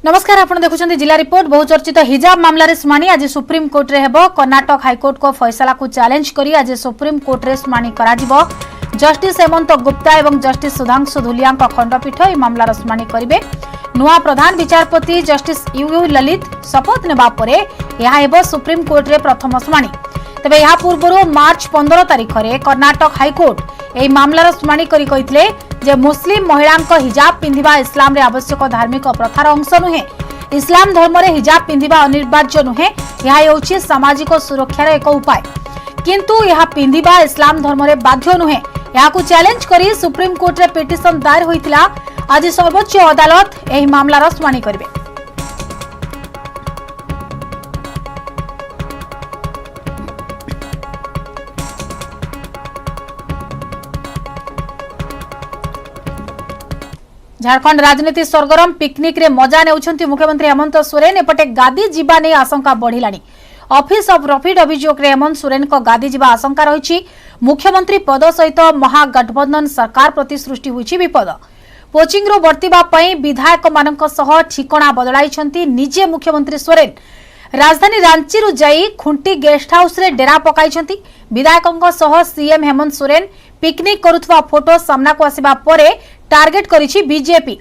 नमस्कार आपण देखुछन्ती जिला रिपोर्ट। बहुचर्चित हिजाब मामला शुणाणी आज सुप्रीम कोर्ट रे हेबो। कर्नाटक हाईकोर्ट को फैसला को चैलेंज करी आज सुप्रीम कोर्ट रे शुणाणी कराजिबो। जस्टिस हेमंत गुप्ता एवं जस्टिस सुधांशु धुलिया खंडपीठ यह मामलार शुणाणी करिवे। नुआ प्रधान विचारपति जस्टिस यूयू ललित शपथ नेबा परे यह हेबो सुप्रीम कोर्ट रे प्रथम शुणाणी। तेबे यह पूर्व मार्च 15 तारिख रे कर्नाटक हाईकोर्ट यह मामलार शुणाणी करी कहितले जे मुस्लिम महिला हिजाब पिंधिबा इस्लाम रे आवश्यक धार्मिक प्रथार अंश नुहे। इस्लाम धर्म रे हिजाब पिंधिबा अनिवार्य नुहे, यह हेउछि सामाजिक सुरक्षार एक उपाय। किंतु यह पिंधिबा इस्लाम धर्म रे बाध्य नुहे। याकू चैलेंज करी सुप्रीम कोर्ट रे पिटिशन दायर होइतिला। आज सर्वोच्च अदालत एही मामलार शुणाणी करिवे। झारखंड राजनीति सरगरम पिकनिक रे मजा नेउछंती मुख्यमंत्री हेमंत सोरेन। एपटे गादी जीवा ने आशंका बढ़िलानी। ऑफिस ऑफ प्रॉफिट अभियोग रे हेमंत सोरेन को गादी जीवा आशंका रही। मुख्यमंत्री पद सहित महागठबंधन सरकार प्रति सृष्टि होइछि विपद। पोचिंग रो वर्तिबा पई विधायक मानक सह ठिकाना बदलाइछंती निजे मुख्यमंत्री सोरेन। राजधानी रांची रु जाई खुंटी गेस्ट हाउस रे डेरा पकाइछंती। विधायकक सह सीएम हेमंत सोरेन पिकनिक करुथवा फोटो सामना को आसीबा परे टार्गेट करिछि बीजेपी।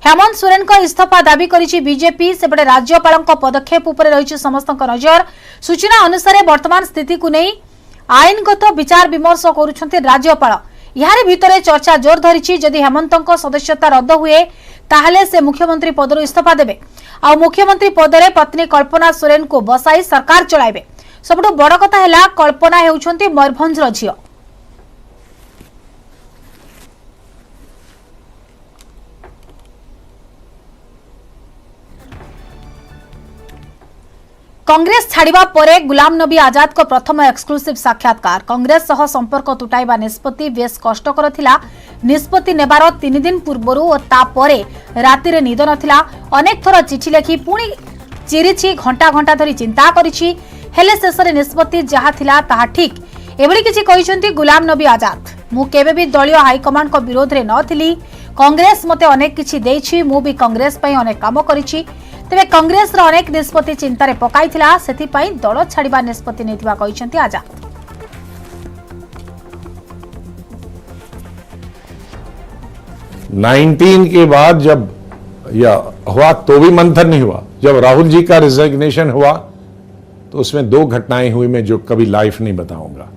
हेमंत सोरेन को इस्तीफा दाबी करिछि बीजेपी। सेपटे राज्यपाल पदक्षेप उपरे रहिछि समस्त नजर। सूचना अनुसार वर्तमान स्थिति को नहीं आईनगत विचार विमर्श करुछंती राज्यपाल। यार भितरे चर्चा जोर धरिछि। जदि हेमंतक सदस्यता रद्द हुए ताहले से मुख्यमंत्री पदरु इस्तीफा देबे आ मुख्यमंत्री पदरे पत्नी कल्पना सोरेन को बसाई सरकार चलाइबे। सबटु बड़ कथा हैला कल्पना हेउछंती मयूरभंजर झियो। कांग्रेस छाड़िबा परे गुलाम नबी आजाद को प्रथम एक्सक्लूसिव साक्षात्कार। कांग्रेस सह संपर्क तुटाइबा निष्पत्ति बेस कष्टकर थिला। निष्पत्ति नेबार 3 दिन पूर्वरु और तापरे राति रे निद नथिला। अनेक थर चिठी लेखि पुणी चिरिछि, घंटा घंटा धरी चिंता करिछि। हेले शेषरे निष्पत्ति जहा थिला ताहा ठीक एभली किछि कहिसंती गुलाम नबी आजाद। मु केबे भी दलीय हाईकमांड को विरोध रे नथिली। कांग्रेस मते अनेक किछि देछि। मु भी कांग्रेस पई अनेक काम करिछि। तेबे कांग्रेस रो अनेक निष्पत्ति चिंतारे पकाइथिला। सेथि पई दल छाड़िबा निष्पत्ति नेथिबा कहिसंती आजाद। 19 के बाद जब यह हुआ तो भी मंथन नहीं हुआ। जब राहुल जी का रिजिग्नेशन हुआ तो उसमें 2 घटनाएं हुई मैं जो कभी लाइफ नहीं बताऊंगा।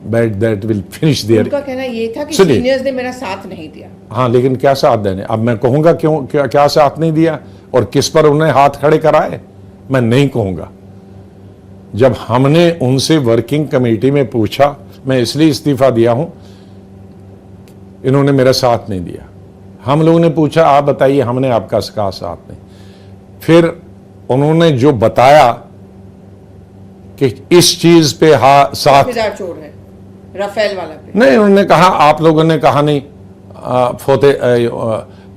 But that will finish there. उनका कहना ये था कि सीनियर्स ने मेरा साथ नहीं दिया। हाँ, लेकिन क्या साथ देने, अब मैं कहूंगा क्यों क्या साथ नहीं दिया और किस पर उन्हें हाथ खड़े कराए, मैं नहीं कहूंगा। जब हमने उनसे वर्किंग कमेटी में पूछा, मैं इसलिए इस्तीफा दिया हूं, इन्होंने मेरा साथ नहीं दिया। हम लोगों ने पूछा आप बताइए, हमने आपका साथ नहीं। फिर उन्होंने जो बताया कि इस चीज पे साथ चोर है राफेल वाला पे नहीं, उन्होंने कहा आप लोगों ने कहा नहीं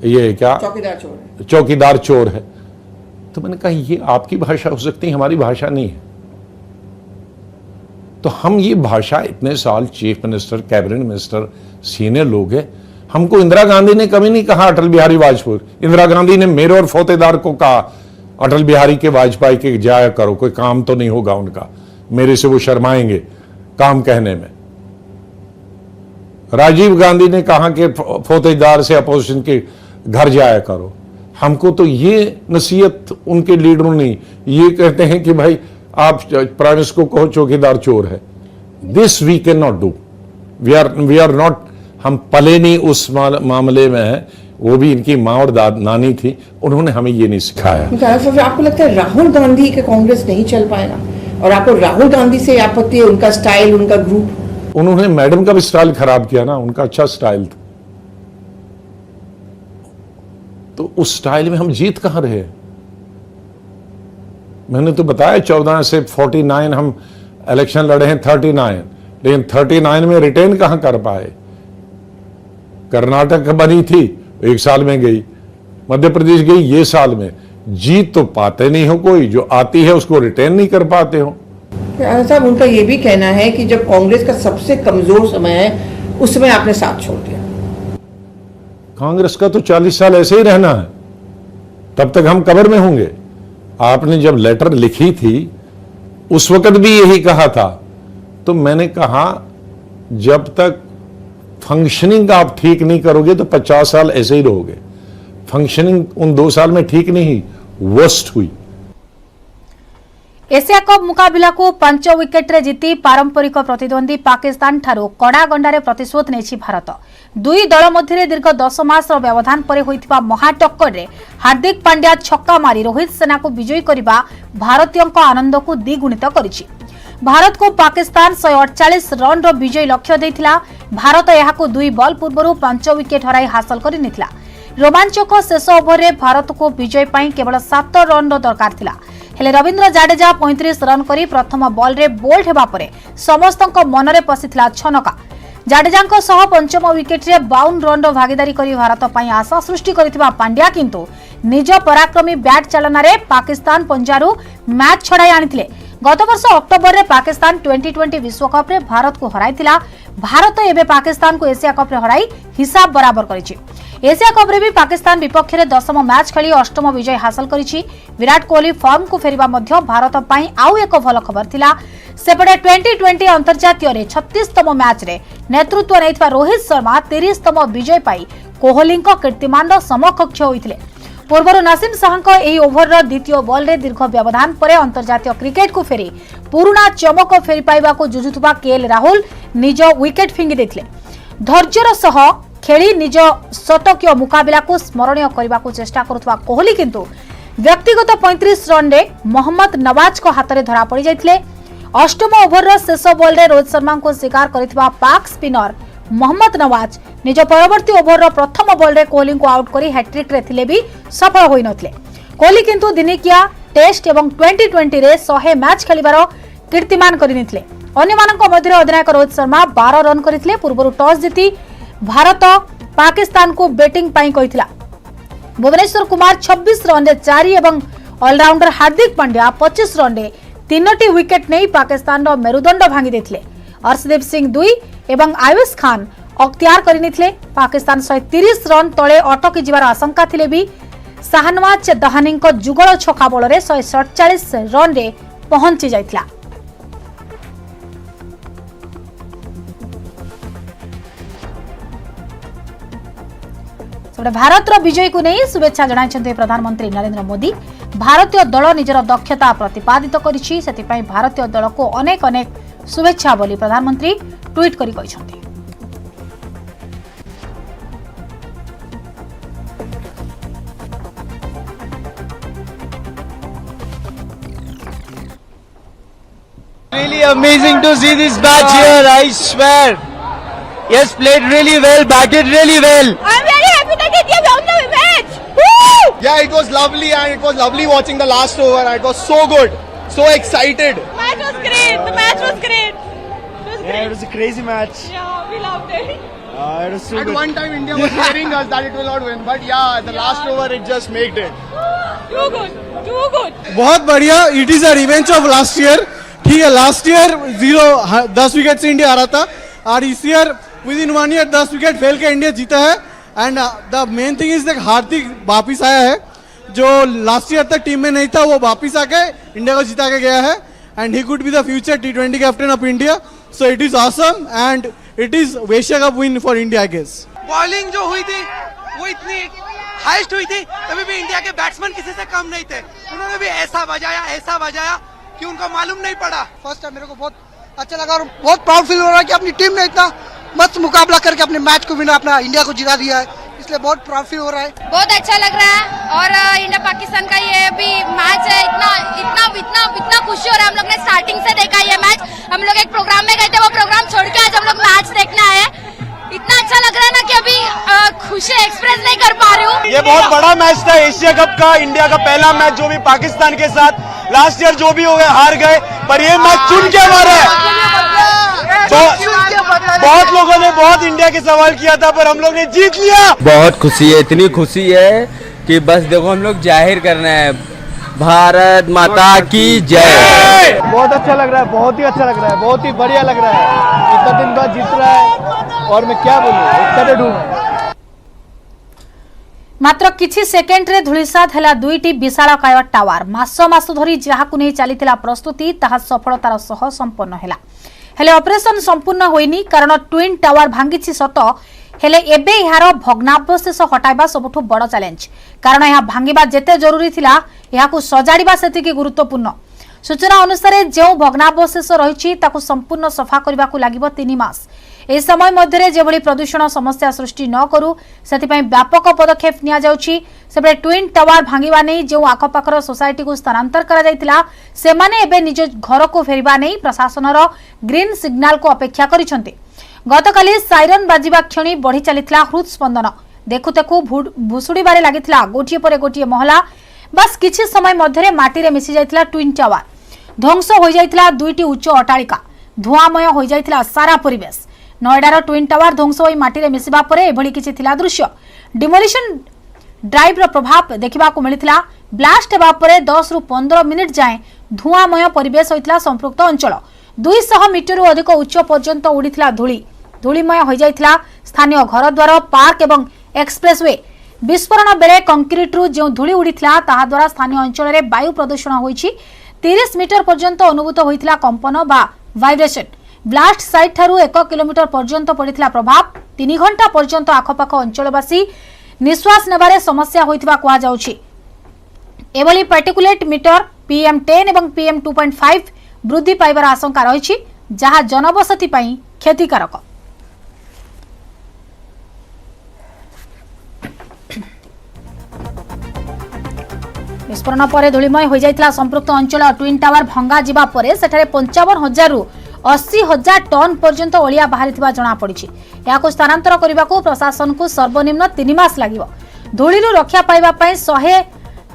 ये क्या चौकीदार चोर है। तो मैंने कहा ये आपकी भाषा हो सकती है, हमारी भाषा नहीं है। तो हम ये भाषा इतने साल chief minister, cabinet minister, senior लोग हैं। हमको इंदिरा गांधी ने कभी नहीं कहा अटल बिहारी वाजपेयी। इंदिरा गांधी ने मेरे और फोतेदार को कहा अटल बिहारी के वाजपेयी के जाया करो, कोई काम तो नहीं होगा उनका, मेरे से वो शर्माएंगे काम कहने में। राजीव गांधी ने कहा कि फौतेदार से अपोजिशन के घर जाया करो। हमको तो ये नसीहत उनके लीडरों ने ये कहते हैं कि भाई आप प्राइम मिनिस्टर को कहो चौकीदार चोर है। This we can not do. We are not, हम पले नहीं उस मामले में है। वो भी इनकी माँ और नानी थी, उन्होंने हमें ये नहीं सिखाया। आपको लगता है राहुल गांधी के कांग्रेस नहीं चल पाएगा? और आपको राहुल गांधी से आपत्ति है, उनका स्टाइल, उनका ग्रुप? उन्होंने मैडम का भी स्टाइल खराब किया ना, उनका अच्छा स्टाइल था। तो उस स्टाइल में हम जीत कहां रहे? मैंने तो बताया 14 से 49 हम इलेक्शन लड़े हैं, 39, लेकिन 39 में रिटेन कहां कर पाए। कर्नाटक बनी थी 1 साल में गई, मध्य प्रदेश गई ये साल में। जीत तो पाते नहीं हो, कोई जो आती है उसको रिटेन नहीं कर पाते हो। साहब उनका ये भी कहना है कि जब कांग्रेस का सबसे कमजोर समय है उस समय आपने साथ छोड़ दिया। कांग्रेस का तो 40 साल ऐसे ही रहना है, तब तक हम कब्र में होंगे। आपने जब लेटर लिखी थी उस वक्त भी यही कहा था, तो मैंने कहा जब तक फंक्शनिंग आप ठीक नहीं करोगे तो 50 साल ऐसे ही रहोगे। फंक्शनिंग उन 2 साल में ठीक नहीं, वर्स्ट हुई। एशिया कप मुकाबिला को 5 विकेट रे जीति पारंपरिक प्रतिद्वंदी पाकिस्तान ठारू कड़ा गंडारे प्रतिशोध नेछि भारत। दुई दल मध्य दीर्घ 10 मास व्यवधान पर होइथिबा महाटक्कर रे हार्दिक पांड्या छक्का मारी रोहित सेना को विजयी करबा भारतीयों आनंद को द्विगुणित करिछि। भारत को पाकिस्तान 148 रन रो विजयी लक्ष्य देथिला। भारत यहाको 2 बॉल पूर्व 5 विकेट हराई हासिल करिनिथिला। रोमांचक शेष ओभर रे भारत को विजय पाई केवल 7 रन रो दरकार थिला। हेले रविंद्र जाडेजा 35 रन करी प्रथम बॉल रे बोल्ड हेबा परे समस्तक मनरे पसिथिला छनका। जाडेजांक सह पंचम विकेट रे 52 रन रो भागीदारी करी भारत पई आशा सृष्टि करिथिबा पांड्या किंतु निज पराक्रमी बैट चालना रे पाकिस्तान पंजारू मैच छड़ाई आनिथिले। गत वर्ष अक्टोबर रे पाकिस्तान 2020 विश्वकप रे भारत को हराइथिला। भारत एबे पाकिस्तान को एशिया कप रे हराई हिसाब बराबर करिछि। एशिया कप रे भी पाकिस्तान विपक्ष रे 10म मैच खेली 8म विजय हासिल करिछि। विराट कोहली फॉर्म को फेरिबा मध्य भारत पई आउ एक भल खबर थिला। सेपटे 2020 अंतर्जातीय रे 36तम मैच रे नेतृत्व नैथिबा रोहित शर्मा 30तम विजय पाई कोहली कीर्तिमान समकक्ष होइथिले। पूर्वर नासिम शाह एही ओभर द्वितीय बॉल रे दीर्घ व्यवधान पर अंतर्जातीय क्रिकेट को फेरी पुराना चमक फेरी पाइबा को जुझुथुबा केएल राहुल निज विकेट फिंगी देथिले। धैर्यर सह खेली निज शतकीय मुकाबिला को स्मरणीय करने को चेष्टा करुवा कोहली किंतु व्यक्तिगत 35 रन रे मोहम्मद नवाज को हाथ में धरा पड़ जाते। 8म ओभर शेष बॉल रे रोहित शर्मा को शिकार करथिबा पाक स्पिनर मोहम्मद नवाज निज परवर्ती ओभर प्रथम बॉल रे कोहली को आउट करी हैट्रिक रे थिले भी सफल होई नथिले। कोहली किंतु दिनिकिया टेस्ट एवं 2020 रे 100 मैच खेलिबार कीर्तिमान करिनिथिले। अन्यमानक मध्य अधिनायक रोहित शर्मा 12 रन करथिले। पूर्व टॉस जीति भारत पाकिस्तान को बैटिंग पाई कहिथिला। भुवनेश्वर कुमार 26 रन रे 4 एवं ऑलराउंडर हार्दिक पांड्या 25 रन रे 3टी विकेट नहीं पाकिस्तान रो मेरुदंड भांगी देथिले। अर्शदीप सिंह 2 एवं आयुष खान अख्तियार करिनिथिले। पाकिस्तान 130 रन तले अटकी जिबार आशंका थिले भी शाहनवाज दहानी जुगल छक्का बल रे 147 रन रे पहुंची जाइथिला। भारत विजय को नहीं शुभेच्छा जणाइछन्ते प्रधानमंत्री नरेंद्र मोदी। भारतीय दल निजर दक्षता प्रतिपादित करिछि, सेतिपई भारतीय दल को अनेक अनेक शुभेच्छा बोली प्रधानमंत्री ट्वीट करि कहिछन्ते। Really amazing to see this match here, I swear. Yes, played really well, batted really well. I'm very happy that India won the match. Woo! Yeah, it was lovely and it was lovely watching the last over. It was so good, so excited. The match was great. The match was great. It was Yeah, great. it was a crazy match. Yeah, we loved it. It was so At good. one time India was fearing us that it will not win, but yeah, the last over it just made it. Too good. Too good. बहुत बढ़िया। It is a revenge of last year. ठीक है, last year 10 wicket से India हारा था और इस year within 1 year 10 wicket fail के इंडिया जीता है। And the main thing is Hardik वापिस आया है, जो लास्ट ईयर तक टीम में नहीं था, वो वापिस आके इंडिया को जिता के गया है। And he could be the future T20 captain of India. So it is awesome and it is Asia cup win for India, I guess. Bowling जो हुई थी वो इतनी हाइस्ट हुई थी, तभी भी इंडिया के बैट्समैन किसी से कम नहीं थे। उन्होंने भी ऐसा बजाया कि उनको मालूम नहीं पड़ा। फर्स्ट टाइम मेरे को बहुत अच्छा लगा और बहुत प्राउड फील हो रहा है कि अपनी टीम ने इतना मस्त मुकाबला करके अपने मैच को विनर अपना इंडिया को जिता दिया है, इसलिए बहुत प्राउड फील हो रहा है। बहुत अच्छा लग रहा है और इंडिया पाकिस्तान का ये भी मैच है। इतना खुशी हो रहा है। हम लोग ने स्टार्टिंग से देखा ये मैच। हम लोग एक प्रोग्राम में गए थे, वो प्रोग्राम छोड़ के आज हम लोग मैच देखने आए। इतना अच्छा लग रहा है ना कि अभी खुशी एक्सप्रेस नहीं कर पा रही हूँ। ये बहुत बड़ा मैच था एशिया कप का, इंडिया का पहला मैच जो भी पाकिस्तान के साथ। लास्ट ईयर जो भी हो गए हार गए, पर ये मैच चुन के मारे। बहुत लोगों ने बहुत इंडिया के सवाल किया था, पर हम लोग ने जीत लिया। बहुत खुशी है, इतनी खुशी है कि बस देखो हम लोग जाहिर करना है, भारत माता की जय। बहुत अच्छा लग रहा है, बहुत ही अच्छा लग रहा है, बहुत ही बढ़िया लग रहा है। इतना दिन बाद जीत रहा है और मैं क्या बोलूं, एक्साइटेड हूं। मात्र किछि सेकेंड रे धूलिसात हैला दुईटी विशालकाय टावर मास मास धरी जहाकु नै चलीतिला प्रस्तुति ताहा सफलतार सह संपन्न हैला हेले ऑपरेशन संपूर्ण होइनी कारण ट्विन टावर भांगिछि सत हेले एबे यार भग्नावशेष हटाइबा सबुठु बड़ चैलेंज कारण यह भांगिबा जेते जरूरी थिला याकु सजाड़िबा सेतिकी गुरुत्वपूर्ण सूचना अनुसार जो भग्नावशेष रही संपूर्ण सफा करने लगे 3 मास ए समय मध्य जेभली प्रदूषण समस्या सृष्टि न करू से व्यापक पदक्षेप निया ट्विन टावर भांगिबा नहीं जो आखपाखर सोसाइटी को स्थानांतर करा सेमाने एबे निज घर को फेरिबा नहीं प्रशासन ग्रीन सिग्नाल को अपेक्षा करिसंते गतकाली साइरन बाजिबा क्षणी बढ़ी चलीथिला हृदस्पंदन देखु देखु भुसुड़ीबारे लागिथिला गोटिए पर गोटिए महला बस किछि समय मध्य माटी रे मिसी जाइथिला ट्विन टावर ध्वंस हो जाइथिला दुईटी उच्च अट्टालिका धुआमय हो जाइथिला सारा परिवेश नोएडार ट्विन टावर ध्वंस होई माटी रे मिसिबा परे एभली किछि थिला दृश्य डिमोलिशन ड्राइव रो प्रभाव देखिबा को मिलिथिला ब्लास्ट हेबा परे 10 रु 15 मिनिट जाए धुआमय परिवेश होइथिला संपृक्त अंचल 200 मीटर अधिक उच्च पर्यंत उड़ीथिला धूलिमय हो जाइथिला स्थानीय घरद्वार पार्क एवं एक्सप्रेसवे विस्फोरण बेले कंक्रीट रु जो धूली उड़ीथिला ताहा द्वारा स्थानीय अंचल रे वायु प्रदूषण होइछि 30 मीटर पर्यंत अनुभूत होइथिला कंपन बा वाइब्रेशन ब्लास्ट साइट ठारू 1 किलोमीटर पर्यंत पड़िथिला प्रभाव 3 घंटा पर्यंत आखपाख अंचलवासी निश्वास नेबारे समस्या होइथिबा कुआ जाउछि एभली पार्टिकुलेट मीटर PM10 एवं PM 2.5 वृद्धि पाइबार आशंका रही जहाँ जनबसती पई क्षतिकारक विस्फोरण पर धूलिमय हो जाइथिला संपृक्त अंचल ट्विन टावर भंगा जिबा परे सेठारे 55,000 रु 80,000 टन पर्यंत ओलिया बाहरिथिबा जणा पड़िछि याको स्थानांतर करबाको प्रशासन को सर्वनिम्न 3 मास लागिवो धूलिरु रक्षा पाइबा पई 100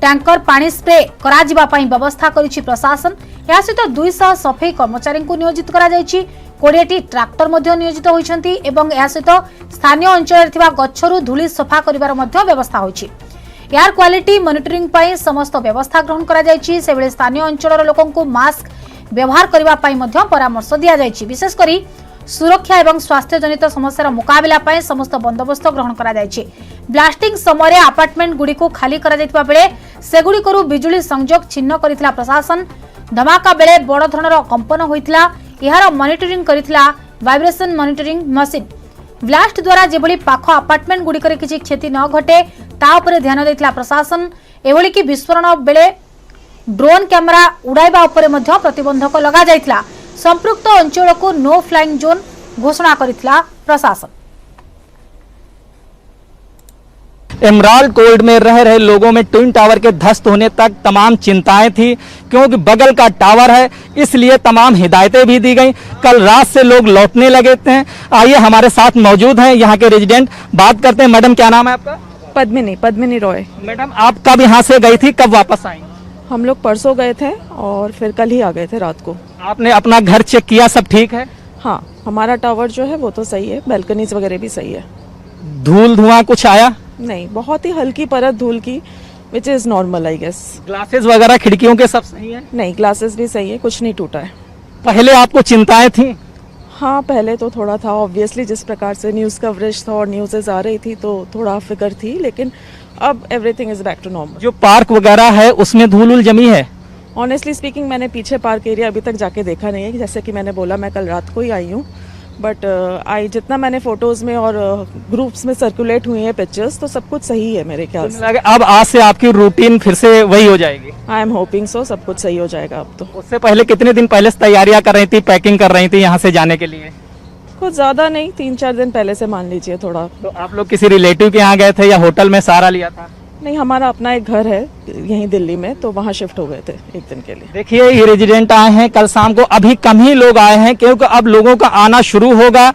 टैंकर पानी स्प्रे करा जिबा पई व्यवस्था करिछि प्रशासन या सहित 200 सफाई कर्मचारी को नियोजित करा जाइछि 20टी ट्रैक्टर मध्ये नियोजित होइछन्ति एवं या सहित स्थानीय अंचल थिबा गच्छरु धूली सफा करिवार मध्ये व्यवस्था होइछि एयर क्वालिटी मॉनिटरिंग पाई समस्त व्यवस्था ग्रहण करा जाइछि सेबळे स्थानीय अंचलर लोकन को मास्क व्यवहार करिबा पाई मध्ये परामर्श दिया जाइछि विशेष करी सुरक्षा एवं स्वास्थ्य जनित समस्यार मुकाबला पाई समस्त बंदोबस्त ग्रहण करा जाइछि ब्लास्टिंग समय अपार्टमेंट गुडी को खाली करा जाइतबा बेले सेगुडी करू बिजुली संयोग छिन्न करितला प्रशासन धमाका बेले बड़ धरणर कंपन होइतला एहार मॉनिटरिंग करितला वाइब्रेशन मॉनिटरिंग मशीन ब्लास्ट द्वारा जेभली पाख अपार्टमेंट गुडी किछि क्षति न घटे ता उपरे ध्यान दैतला प्रशासन एभली कि विस्फोरण बेले ड्रोन कैमरा उड़ाइबा उपरे मध्ये प्रतिबंधक लगा जाइतला संपृक्त अंचल को नो फ्लाइंग जोन घोषणा करितला प्रशासन एमराल्ड कोल्ड में रह रहे लोगों में ट्विन टावर के ध्वस्त होने तक तमाम चिंताएं थी क्योंकि बगल का टावर है इसलिए तमाम हिदायतें भी दी गई कल रात से लोग लौटने लगे थे आइए हमारे साथ मौजूद हैं यहाँ के रेजिडेंट बात करते हैं मैडम क्या नाम है आपका पद्मिनी रॉय। मैडम आप कब यहाँ से गई थी कब वापस आई हम लोग परसों गए थे और फिर कल ही आ गए थे रात को। आपने अपना घर चेक किया सब ठीक है? हाँ हमारा टावर जो है वो तो सही है बैल्कनीज वगैरह भी सही है। धूल धुआं कुछ आया नहीं बहुत ही हल्की परत धूल की which is normal I guess. Glasses वगैरह खिड़कियों के सब सही है? नहीं ग्लासेस भी सही है कुछ नहीं टूटा है। पहले आपको चिंताएं थी? हाँ पहले तो थोड़ा था ऑब्वियसली जिस प्रकार से न्यूज़ कवरेज था और न्यूज़ेस आ रही थी तो थोड़ा फिक्र थी लेकिन अब everything is back to normal. जो पार्क वगैरह है उसमें धूल जमी है? ऑनेस्टली स्पीकिंग मैंने पीछे पार्क एरिया अभी तक जाके देखा नहीं है जैसे कि मैंने बोला मैं कल रात को ही आई हूँ बट आई जितना मैंने फोटोज में और ग्रुप्स में सर्कुलेट हुई है पिक्चर्स तो सब कुछ सही है मेरे ख्याल से। अब आज से आपकी रूटीन फिर से वही हो जाएगी? आई एम होपिंग सो सब कुछ सही हो जाएगा अब तो। उससे पहले कितने दिन पहले से तैयारियां कर रही थी पैकिंग कर रही थी यहाँ से जाने के लिए? कुछ ज्यादा नहीं 3-4 दिन पहले से मान लीजिए थोड़ा। तो आप लोग किसी रिलेटिव के यहाँ गए थे या होटल में सहारा लिया था? नहीं हमारा अपना एक घर है यहीं दिल्ली में तो वहाँ शिफ्ट हो गए थे एक दिन के लिए। देखिए ये रेजिडेंट आए हैं कल शाम को अभी कम ही लोग आए हैं क्योंकि अब लोगों का आना शुरू होगा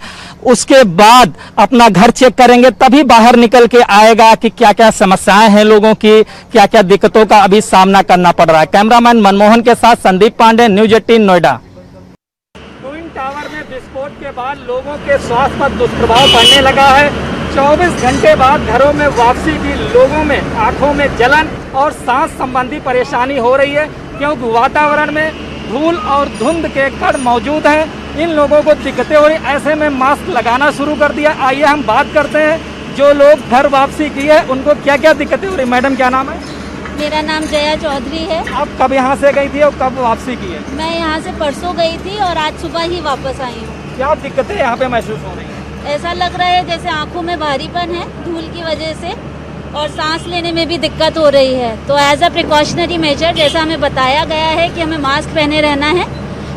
उसके बाद अपना घर चेक करेंगे तभी बाहर निकल के आएगा कि क्या क्या समस्याएं हैं लोगों की क्या क्या दिक्कतों का अभी सामना करना पड़ रहा है। कैमरामैन मनमोहन के साथ Sandeep Pandey news 18 Noida. Twin tower में विस्फोट के बाद लोगों के स्वास्थ्य पर दुष्प्रभाव पड़ने लगा है। 24 घंटे बाद घरों में वापसी भी लोगों में आंखों में जलन और सांस संबंधी परेशानी हो रही है क्योंकि वातावरण में धूल और धुंध के कण मौजूद हैं। इन लोगों को दिक्कतें हो रही ऐसे में मास्क लगाना शुरू कर दिया। आइए हम बात करते हैं जो लोग घर वापसी की है उनको क्या क्या दिक्कतें हो रही? मैडम क्या नाम है? मेरा नाम जया चौधरी है। आप कब यहाँ से गई थी और कब वापसी की है? मैं यहाँ से परसों गई थी और आज सुबह ही वापस आई हूँ। क्या दिक्कतें यहाँ पे महसूस हो रही हैं? ऐसा लग रहा है जैसे आंखों में भारीपन है धूल की वजह से, और सांस लेने में भी दिक्कत हो रही है। तो एज अ प्रिकॉशनरी मेजर जैसा हमें बताया गया है कि हमें मास्क पहने रहना है,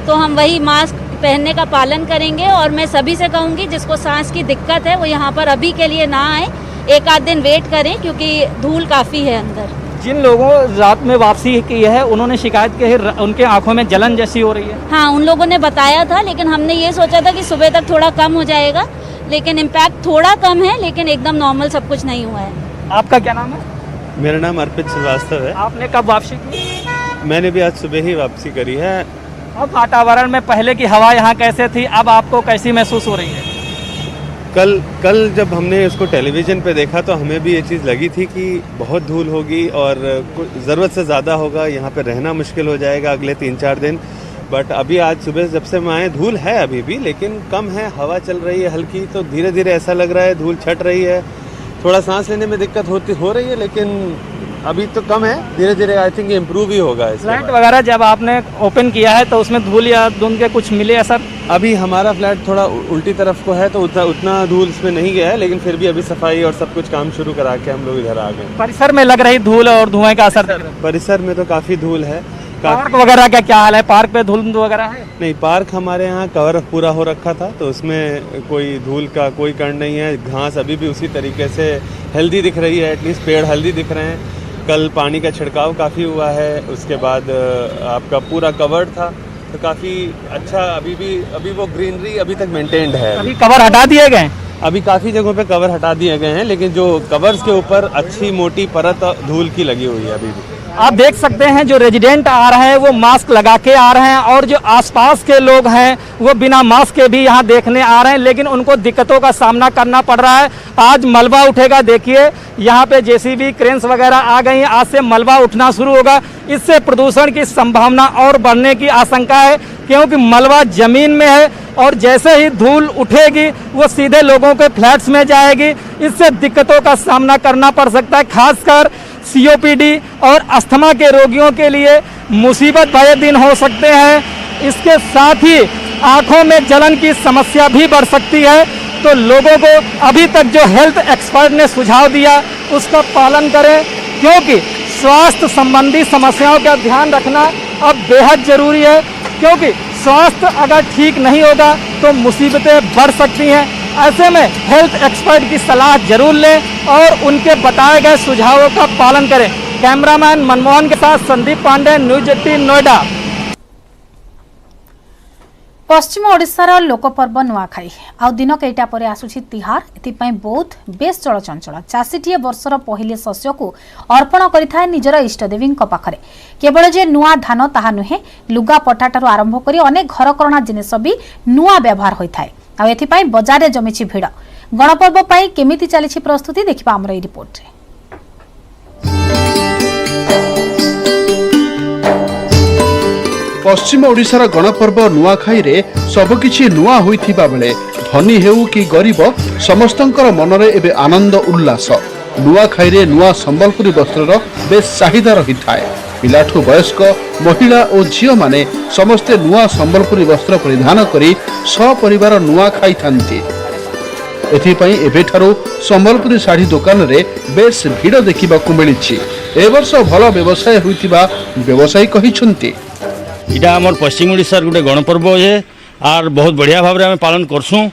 तो हम वही मास्क पहनने का पालन करेंगे। और मैं सभी से कहूँगी जिसको सांस की दिक्कत है वो यहाँ पर अभी के लिए ना आए, एक आध दिन वेट करें क्योंकि धूल काफ़ी है अंदर। जिन लोगों रात में वापसी की है उन्होंने शिकायत की है उनके आंखों में जलन जैसी हो रही है। हाँ, उन लोगों ने बताया था, लेकिन हमने ये सोचा था कि सुबह तक थोड़ा कम हो जाएगा, लेकिन इम्पैक्ट थोड़ा कम है, लेकिन एकदम नॉर्मल सब कुछ नहीं हुआ है। आपका क्या नाम है? मेरा नाम अर्पित श्रीवास्तव है। आपने कब वापसी की? मैंने भी आज सुबह ही वापसी करी है। अब वातावरण में पहले की हवा यहाँ कैसे थी, अब आपको कैसी महसूस हो रही है? कल जब हमने उसको टेलीविज़न पे देखा तो हमें भी ये चीज़ लगी थी कि बहुत धूल होगी और ज़रूरत से ज़्यादा होगा, यहाँ पे रहना मुश्किल हो जाएगा अगले 3-4 दिन। बट अभी आज सुबह जब से मैं आए धूल है अभी भी, लेकिन कम है, हवा चल रही है हल्की, तो धीरे धीरे ऐसा लग रहा है धूल छट रही है। थोड़ा सांस लेने में दिक्कत हो रही है, लेकिन अभी तो कम है, धीरे धीरे आई थिंक इम्प्रूव ही होगा। फ्लैट वगैरह जब आपने ओपन किया है तो उसमें धूल या धुंध के कुछ मिले असर? अभी हमारा फ्लैट थोड़ा उल्टी तरफ को है तो उतना धूल इसमें नहीं गया है, लेकिन फिर भी अभी सफाई और सब कुछ काम शुरू करा के हम लोग इधर आ गए। परिसर में लग रही धूल और धुआं का असर? परिसर में तो काफ़ी धूल है। पार्क वगैरह का क्या हाल है? पार्क पे धुंध वगैरह है? नहीं, पार्क हमारे यहाँ कवर पूरा हो रखा था तो उसमें कोई धूल का कोई कण नहीं है। घास अभी भी उसी तरीके से हेल्दी दिख रही है, एटलीस्ट पेड़ हेल्दी दिख रहे हैं। कल पानी का छिड़काव काफ़ी हुआ है, उसके बाद आपका पूरा कवर्ड था तो काफ़ी अच्छा, अभी वो ग्रीनरी अभी तक मेंटेन्ड है। अभी कवर हटा दिए गए? अभी काफ़ी जगहों पे कवर हटा दिए गए हैं, लेकिन जो कवर्स के ऊपर अच्छी मोटी परत धूल की लगी हुई है अभी भी। आप देख सकते हैं जो रेजिडेंट आ रहे हैं वो मास्क लगा के आ रहे हैं और जो आसपास के लोग हैं वो बिना मास्क के भी यहाँ देखने आ रहे हैं, लेकिन उनको दिक्कतों का सामना करना पड़ रहा है। आज मलबा उठेगा, देखिए यहाँ पे जेसीबी क्रेन्स वगैरह आ गई हैं, आज से मलबा उठना शुरू होगा। इससे प्रदूषण की संभावना और बढ़ने की आशंका है, क्योंकि मलबा जमीन में है और जैसे ही धूल उठेगी वो सीधे लोगों के फ्लैट्स में जाएगी। इससे दिक्कतों का सामना करना पड़ सकता है, खासकर सीओपीडी और अस्थमा के रोगियों के लिए मुसीबत भरे दिन हो सकते हैं। इसके साथ ही आंखों में जलन की समस्या भी बढ़ सकती है। तो लोगों को अभी तक जो हेल्थ एक्सपर्ट ने सुझाव दिया उसका पालन करें, क्योंकि स्वास्थ्य संबंधी समस्याओं का ध्यान रखना अब बेहद जरूरी है, क्योंकि स्वास्थ्य अगर ठीक नहीं होगा तो मुसीबतें बढ़ सकती हैं। ऐसे में हेल्थ एक्सपर्ट की सलाह जरूर लें और उनके बताए गए सुझावों का पालन करें। कैमरामैन मनमोहन के साथ संदीप पांडे, न्यूज 18 नोएडा। पश्चिम ओडिशार लोकपर्व नुआखाई आउ दिन कईटा पर आसुछि तिहार। एथिपाई बहुत बेस चलचंचल। चाषीटीए वर्षर पहिले शस्य को अर्पण करिथाय निजर इष्टदेवी पाखरे। केवल जे नुआ धान ताहा नुहे, लुगा पटाटारू आरंभ करी अनेक घरकरणा जिनिस भी नुआ व्यवहार होइथाय। आउ एथिपाई बजारे जमिछि भिड़। गणपर्व पाई केमिति चलिछि प्रस्तुति देखिबा हमर ए रिपोर्ट रे। पश्चिम ओडिशार गणपर्व नुआखाई रे सबकिछि नुआ होइथिबा बेले धनी हेउ कि गरीब समस्तंकर मनरे एबे आनंद उल्लास। नुआखाई रे नुआ संबलपुरी वस्त्रर बेस चाहिदा रहिथाय। पिलाठू वयस्क महिला और झियो माने समस्ते नुआ संबलपुरी वस्त्र परिधान करी सपरिवार नुआ खाई थांती। एथिपाई एबेठारू संबलपुरी साड़ी दुकान रे बेस भिड़ देखिबाकू मिलिछि। ए वर्ष भल व्यवसाय होइतिबा व्यवसायी कहिसंती। इटा आमर पश्चिम ओडिशार गोटे गणपर्व है आर बहुत बढ़िया भाव में पालन करसूँ।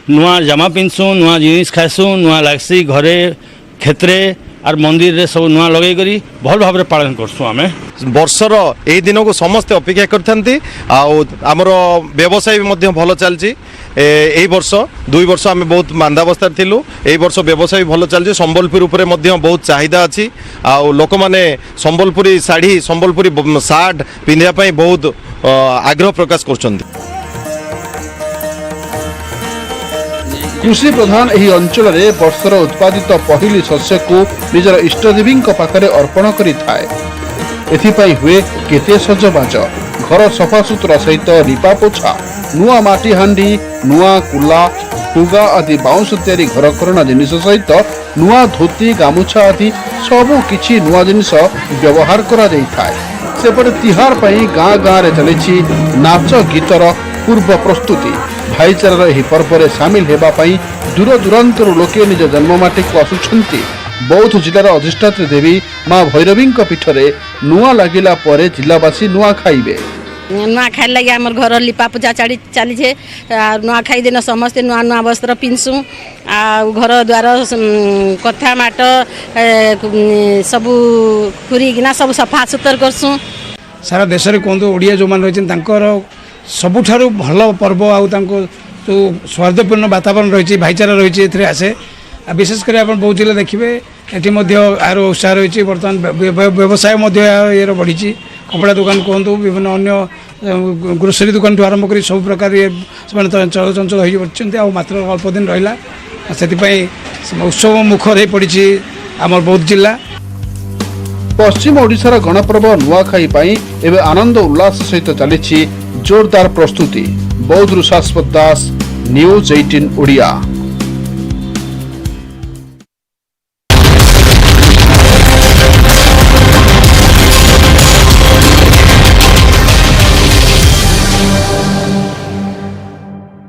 नुआ जामा पिंधसूँ, नुआ जिनिस खाइसूँ, नुआ लागसी घरे क्षेत्रे आर मंदिर रे सब नुआ लगे करी भल भाव पालन करसूँ। आमे वर्षर एही दिन को समस्ते अपेक्षा करथांती। आमर व्यवसाय भी भल चलछि। एही वर्ष 2 वर्ष आम बहुत मांदावस्था थिलु। एही वर्ष व्यवसाय भल चलछि। संबलपुर उपरे बहुत चाहिदा अछि। लोक माने संबलपुरी साड़ी, संबलपुरी सार्ट पिंधिया पई बहुत आग्रह प्रकाश करछन्ती। कृषि प्रधान एही अंचल रे वर्षर उत्पादित पहिली शस्य को निजर इष्टदेवी पाखरे अर्पण करिथाय। एथिपाई हुए केते सजबाज। घर सफासुतरा सहित लिपा पोछा, नुआ माटी हांडी, नुआ कुला टुगा आदि बाउंश तैयारी घरकरणा जिनिस सहित नुआ धोती गामुछा आदि सबु किछि नुआ जिनिस व्यवहार करा जाई थाए। सेपटे तिहार पई गाँ गाँ रे चलिछि नाच गीतर पूर्व प्रस्तुति। भाईचारार एही पर्व रे शामिल हेबा पई दूर दूरांतर लोके निज जन्ममाटी को आसुछंती। बौद्ध जिलार अधिष्ठात्री देवी माँ भैरवी पीठरे नुआ लागिला परे जिलावासी नुआ खाइबे। नुआ खाइ लगे आमर घर लिपा पूजा चली छे। नुआ खाई दिन समस्ते नुआ नुआ वस्त्र पिन्सु आ घर द्वार कथा माट सबू खुरीकिना सब सफा सुतर करसु। सारा देश रे कोंदो ओडिया जो मान रहिछन तांकर सबुठारु भल पर्व आउ तांको जो सौहार्दपूर्ण वातावरण रही भाईचारा रही एथरे आसे। विशेष कर आप बहुत जिले देखिए एटी आर उत्साह रही। बर्तमान व्यवसाय ये बढ़ी। कपड़ा दुकान कहतु विभिन्न अन्य ग्रोसरी दुकान ठूँ आरंभ कर सब प्रकार चलचंचल हो मात्र अल्प दिन रहा से उत्सव मुखर हो पड़ी आम बौद्ध जिला। पश्चिम ओडिशार गणपर्व नुआखाई पाई एवं आनंद उल्लास सहित चली जोरदार प्रस्तुति। बौद्धरू शाश्वत दास, न्यूज 18 ओडिया।